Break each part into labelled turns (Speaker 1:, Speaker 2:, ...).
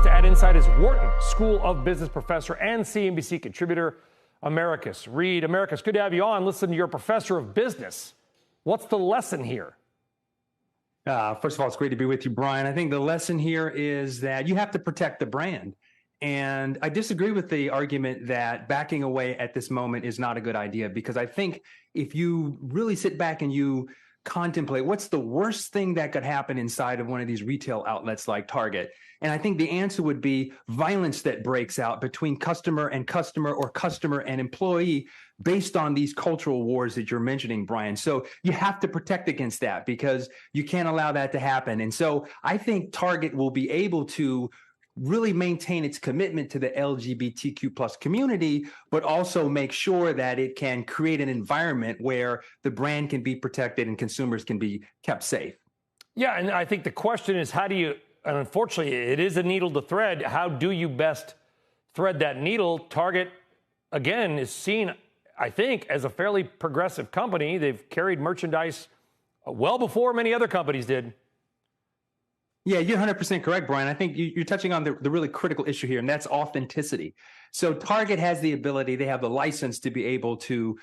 Speaker 1: to Ad Insight is Wharton School of Business professor and CNBC contributor, Americus. Reed, Americus, good to have you on. Listen, you're a professor of business. What's the lesson here?
Speaker 2: First of all, it's great to be with you, Brian. I think the lesson here is that you have to protect the brand. And I disagree with the argument that backing away at this moment is not a good idea, because I think if you really sit back and you contemplate what's the worst thing that could happen inside of one of these retail outlets like Target, and I think the answer would be violence that breaks out between customer and customer or customer and employee based on these cultural wars that you're mentioning, Brian. So you have to protect against that because you can't allow that to happen. And so I think Target will be able to really maintain its commitment to the LGBTQ plus community, but also make sure that it can create an environment where the brand can be protected and consumers can be kept safe. Yeah,
Speaker 1: and I think the question is, how do you, and unfortunately it is a needle to thread, how do you best thread that needle? Target, again, is seen, I think, as a fairly progressive company. They've carried merchandise well before many other companies did.
Speaker 2: Yeah, you're 100% correct, Brian. I think you're touching on the really critical issue here, and that's authenticity. So Target has the ability, they have the license to be able to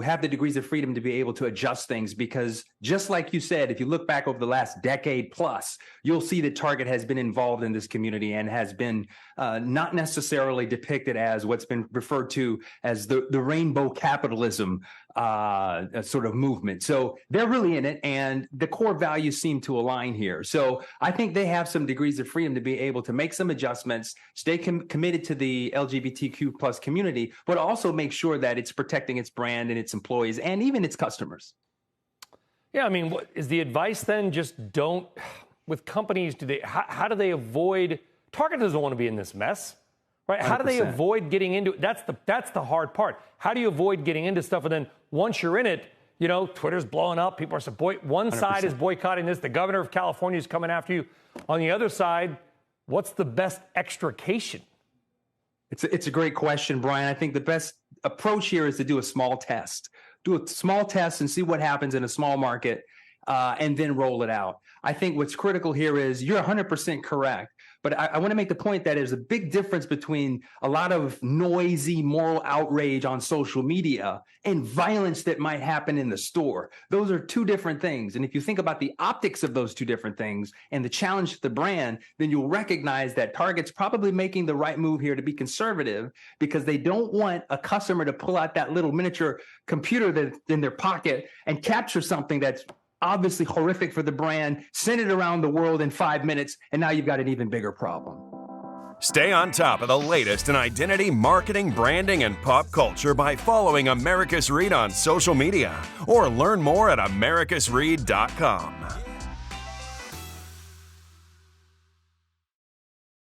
Speaker 2: have the degrees of freedom to be able to adjust things, because just like you said, if you look back over the last decade plus, you'll see that Target has been involved in this community and has been not necessarily depicted as what's been referred to as the rainbow capitalism sort of movement. So they're really in it, and the core values seem to align here. So I think they have some degrees of freedom to be able to make some adjustments, stay committed to the LGBTQ plus community, but also make sure that it's protecting its brand and its employees and even its customers.
Speaker 1: Yeah, I mean, what is the advice then? Just don't, with companies, how do they avoid, Target doesn't want to be in this mess, right? 100%. How do they avoid getting into it? That's the hard part. How do you avoid getting into stuff? And then once you're in it, you know, Twitter's blowing up, people are one 100%. Side is boycotting this, the governor of California is coming after you. On the other side, what's the best extrication?
Speaker 2: It's a great question, Brian. I think the best approach here is to do a small test. Do a small test and see what happens in a small market, and then roll it out. I think what's critical here is you're 100% correct, but I want to make the point that there's a big difference between a lot of noisy moral outrage on social media and violence that might happen in the store. Those are two different things. And if you think about the optics of those two different things and the challenge to the brand, then you'll recognize that Target's probably making the right move here to be conservative, because they don't want a customer to pull out that little miniature computer that's in their pocket and capture something that's obviously horrific for the brand, send it around the world in 5 minutes, and now you've got an even bigger problem.
Speaker 3: Stay on top of the latest in identity, marketing, branding, and pop culture by following Americus Reed on social media, or learn more at americusreed.com.